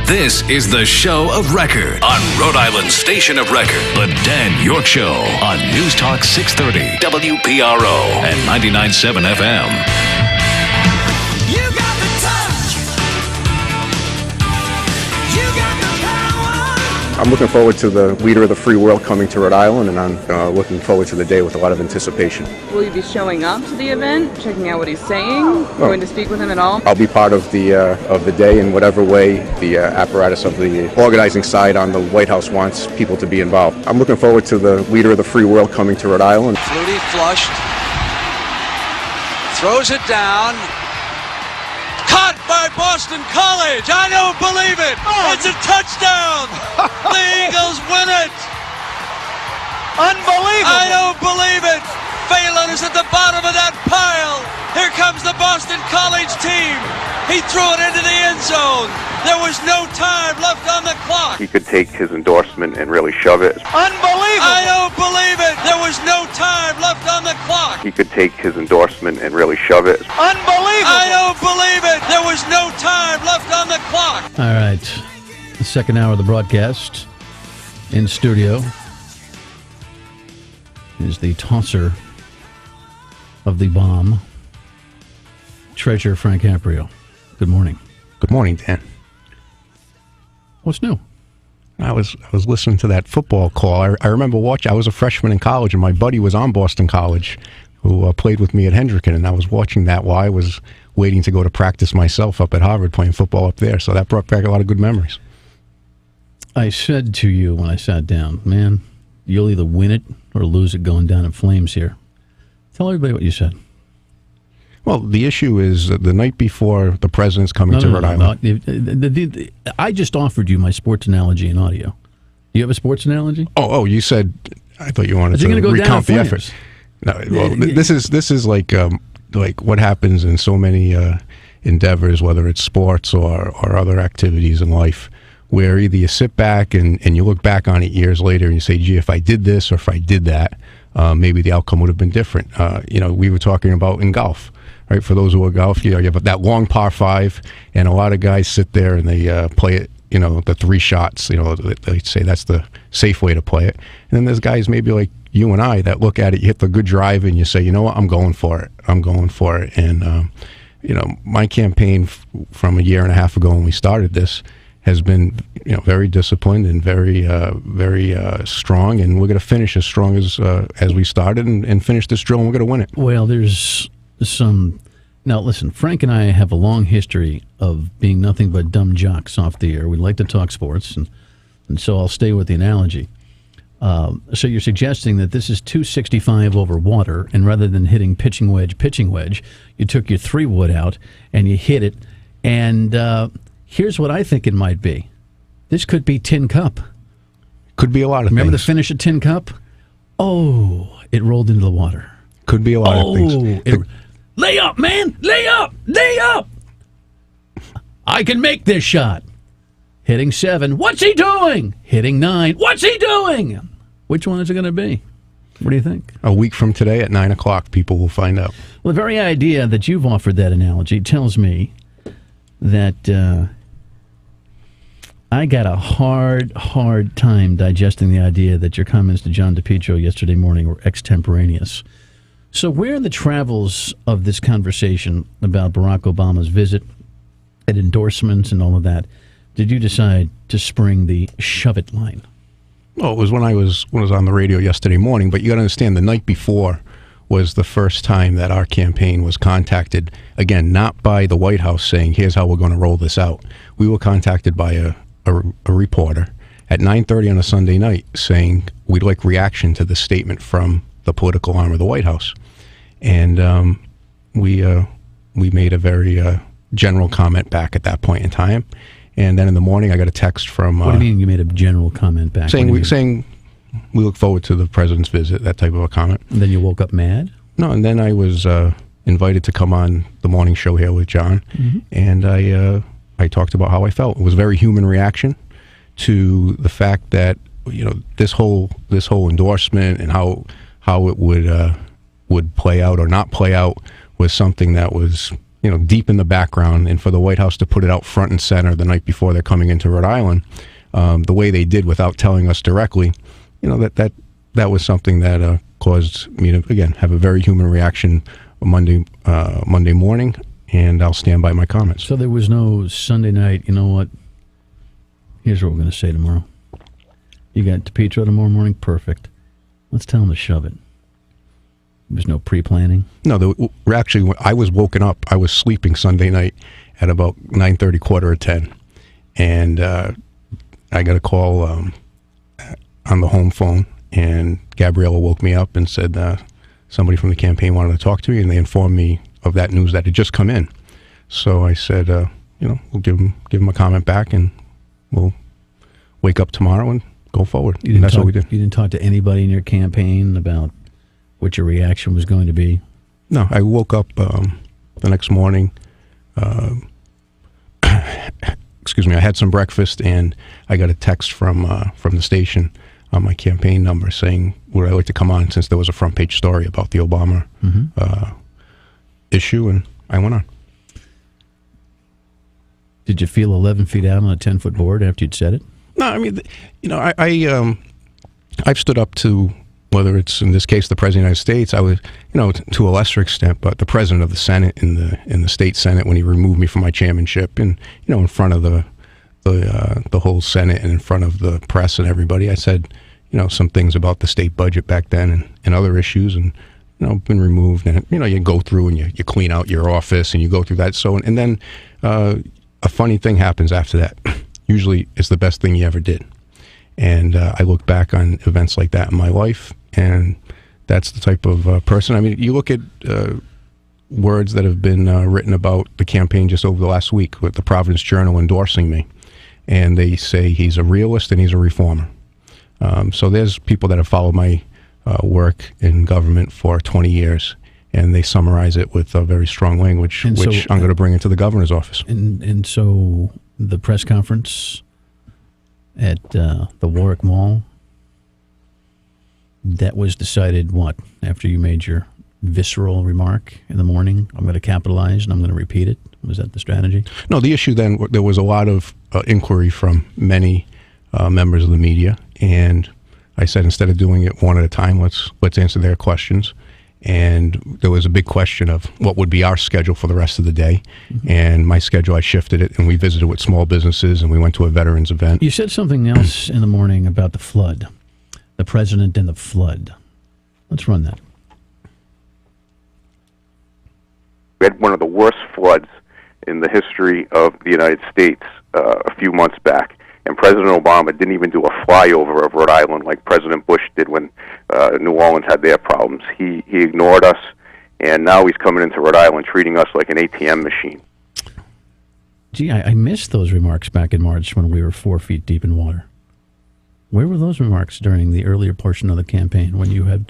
This is the show of record on Rhode Island's station of record, the Dan Yorke Show on News Talk 630 WPRO and 99.7 FM. I'm looking forward to the leader of the free world coming to Rhode Island, and I'm looking forward to the day with a lot of anticipation. Will you be showing up to the event, checking out what he's saying, going to speak with him at all? I'll be part of the day in whatever way the apparatus of the organizing side on the White House wants people to be involved. I'm looking forward to the leader of the free world coming to Rhode Island. Flutie flushed, throws it down. Caught by Boston College. I don't believe it. It's a touchdown. The Eagles win it. Unbelievable. I don't believe it. Phelan is at the bottom of that pile. Here comes the Boston College team. He threw it into the end zone. There was no time left on the clock. He could take his endorsement and really shove it. Unbelievable. I don't believe it. There was no time left on the clock. He could take his endorsement and really shove it. Unbelievable. I don't believe it. There was no time left on the clock. All right. The second hour of the broadcast in studio is the tosser of the bomb, Treasurer Frank Caprio. Good morning. Good morning, Dan. What's new? I was listening to that football call. I remember watching. I was a freshman in college, and my buddy was on Boston College, who played with me at Hendricken, and I was watching that while I was waiting to go to practice myself up at Harvard, playing football up there. So that brought back a lot of good memories. I said to you when I sat down, man, you'll either win it or lose it going down in flames here. Tell everybody what you said. Well, the issue is the night before the president's coming to Rhode Island. I just offered you my sports analogy in audio. Do you have a sports analogy? Oh, you said, I thought you wanted to down recount in the flames? effort. No, well, this is like what happens in so many endeavors, whether it's sports or other activities in life, where either you sit back and you look back on it years later and you say, gee, if I did this or if I did that, maybe the outcome would have been different. We were talking about in golf. Right, for those who are golf, you have that long par 5, and a lot of guys sit there and they play it, the 3 shots. They say that's the safe way to play it. And then there's guys maybe like you and I that look at it, you hit the good drive, and you say, you know what, I'm going for it. And my campaign from a year and a half ago when we started this has been, very disciplined and very strong, and we're going to finish as strong as we started and finish this drill, and we're going to win it. Well, there's now listen, Frank and I have a long history of being nothing but dumb jocks off the air. We like to talk sports, and so I'll stay with the analogy. So you're suggesting that this is 265 over water, and rather than hitting pitching wedge, you took your 3-wood out and you hit it, and here's what I think it might be. This could be Tin Cup. Could be a lot of Remember things. the finish of Tin Cup? Oh, it rolled into the water. Could be a lot of things. Lay up, man! Lay up! I can make this shot. Hitting 7. What's he doing? Hitting 9. What's he doing? Which one is it going to be? What do you think? A week from today at 9 o'clock, people will find out. Well, the very idea that you've offered that analogy tells me that I got a hard time digesting the idea that your comments to John DePietro yesterday morning were extemporaneous. So where in the travels of this conversation about Barack Obama's visit and endorsements and all of that did you decide to spring the shove it line? Well, it was when I was on the radio yesterday morning, but you got to understand the night before was the first time that our campaign was contacted, again, not by the White House saying, here's how we're going to roll this out. We were contacted by a reporter at 9:30 on a Sunday night saying, we'd like reaction to this statement from the political arm of the White House. And we made a very general comment back at that point in time. And then in the morning, I got a text from... what do you mean you made a general comment back? Saying we look forward to the president's visit, that type of a comment. And then you woke up mad? No, and then I was invited to come on the morning show here with John, and I talked about how I felt. It was a very human reaction to the fact that this whole endorsement and how it would play out or not play out was something that was deep in the background, and for the White House to put it out front and center the night before they're coming into Rhode Island, the way they did without telling us directly, that was something that caused me to, again, have a very human reaction Monday morning, and I'll stand by my comments. So there was no Sunday night, you know what? Here's what we're going to say tomorrow. You got DePietro tomorrow morning? Perfect. Let's tell him to shove it. There's no pre-planning? No, actually, I was woken up. I was sleeping Sunday night at about 9:30, 9:45, and I got a call on the home phone, and Gabriella woke me up and said somebody from the campaign wanted to talk to me, and they informed me of that news that had just come in. So I said, we'll give him a comment back, and we'll wake up tomorrow and go forward. And that's what we did. You didn't talk to anybody in your campaign about what your reaction was going to be? No, I woke up the next morning. Excuse me. I had some breakfast, and I got a text from the station on my campaign number saying, would I like to come on, since there was a front page story about the Obama issue, and I went on. Did you feel 11 feet out on a 10-foot board after you'd said it? No, I mean, I've stood up to, whether it's in this case the President of the United States, I was, to a lesser extent, but the President of the Senate in the state Senate, when he removed me from my chairmanship, and in front of the whole Senate and in front of the press and everybody, I said, some things about the state budget back then and other issues, and been removed, and you go through and you clean out your office and you go through that. So and then a funny thing happens after that. Usually, it's the best thing you ever did. And I look back on events like that in my life, and that's the type of person. I mean, you look at words that have been written about the campaign just over the last week, with the Providence Journal endorsing me, and they say he's a realist and he's a reformer. So there's people that have followed my work in government for 20 years, and they summarize it with very strong language, which I'm going to bring into the governor's office. And so the press conference at the Warwick Mall, that was decided, what, after you made your visceral remark in the morning, I'm going to capitalize and I'm going to repeat it? Was that the strategy? No, the issue then, there was a lot of inquiry from many members of the media, and I said, instead of doing it one at a time, let's answer their questions. And there was a big question of what would be our schedule for the rest of the day. Mm-hmm. And my schedule, I shifted it, and we visited with small businesses, and we went to a veterans event. You said something else in the morning about the flood, the president and the flood. Let's run that. We had one of the worst floods in the history of the United States a few months back. And President Obama didn't even do a flyover of Rhode Island like President Bush did when New Orleans had their problems. He ignored us, and now he's coming into Rhode Island treating us like an ATM machine. Gee, I missed those remarks back in March when we were 4 feet deep in water. Where were those remarks during the earlier portion of the campaign when you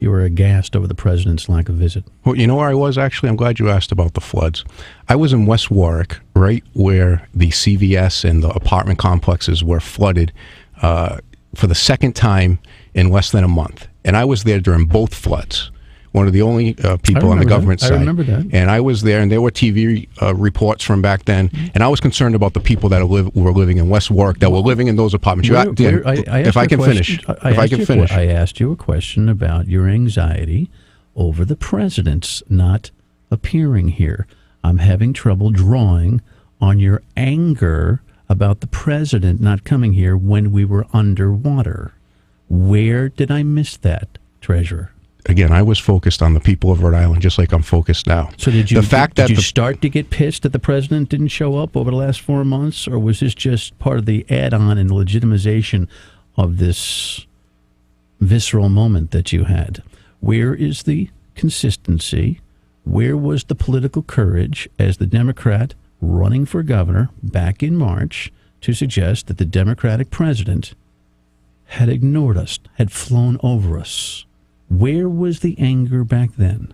were aghast over the president's lack of visit? Well, you know where I was, actually? I'm glad you asked about the floods. I was in West Warwick, right where the CVS and the apartment complexes were flooded for the second time in less than a month. And I was there during both floods. One of the only people on the government side. I remember that. And I was there, and there were TV reports from back then. And I was concerned about the people that were living in West Warwick, that were living in those apartments. If I can finish. I asked you a question about your anxiety over the president's not appearing here. I'm having trouble drawing on your anger about the president not coming here when we were underwater. Where did I miss that, Treasurer? Again, I was focused on the people of Rhode Island, just like I'm focused now. So did you start to get pissed that the president didn't show up over the last 4 months, or was this just part of the add-on and legitimization of this visceral moment that you had? Where is the consistency? Where was the political courage as the Democrat running for governor back in March to suggest that the Democratic president had ignored us, had flown over us? Where was the anger back then?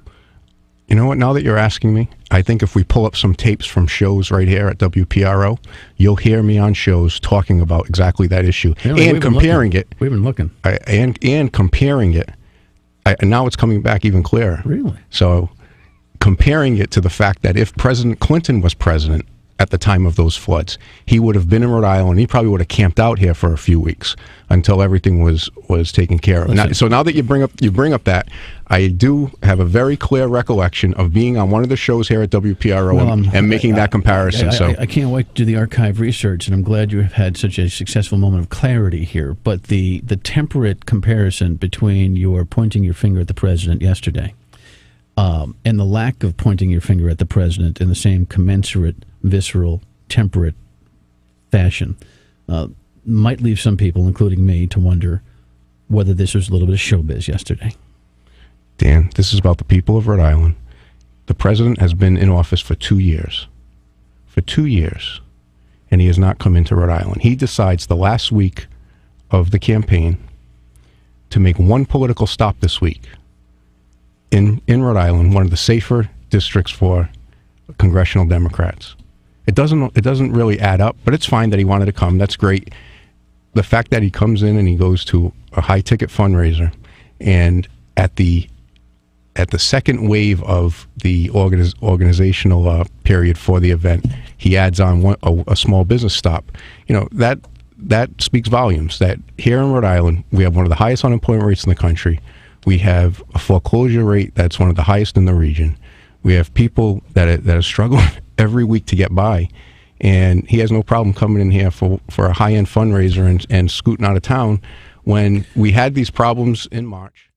You know what? Now that you're asking me, I think if we pull up some tapes from shows right here at WPRO, you'll hear me on shows talking about exactly that issue and comparing it. We've been looking. And comparing it. And now it's coming back even clearer. Really? So comparing it to the fact that if President Clinton was president at the time of those floods, he would have been in Rhode Island. He probably would have camped out here for a few weeks until everything was taken care of. So now that you bring up that, I do have a very clear recollection of being on one of the shows here at WPRO and making that comparison. I can't wait to do the archive research, and I'm glad you have had such a successful moment of clarity here. But the temperate comparison between your pointing your finger at the president yesterday and the lack of pointing your finger at the president in the same commensurate, visceral, temperate fashion might leave some people, including me, to wonder whether this was a little bit of showbiz yesterday. Dan, this is about the people of Rhode Island. The president has been in office for 2 years. For 2 years. And he has not come into Rhode Island. He decides the last week of the campaign to make one political stop this week in Rhode Island, one of the safer districts for congressional Democrats. It doesn't really add up, but it's fine that he wanted to come. That's great. The fact that he comes in and he goes to a high-ticket fundraiser, and at the second wave of the organizational period for the event, he adds on a small business stop. That speaks volumes. That here in Rhode Island, we have one of the highest unemployment rates in the country. We have a foreclosure rate that's one of the highest in the region. We have people that are struggling every week to get by, and he has no problem coming in here for a high-end fundraiser and scooting out of town when we had these problems in March.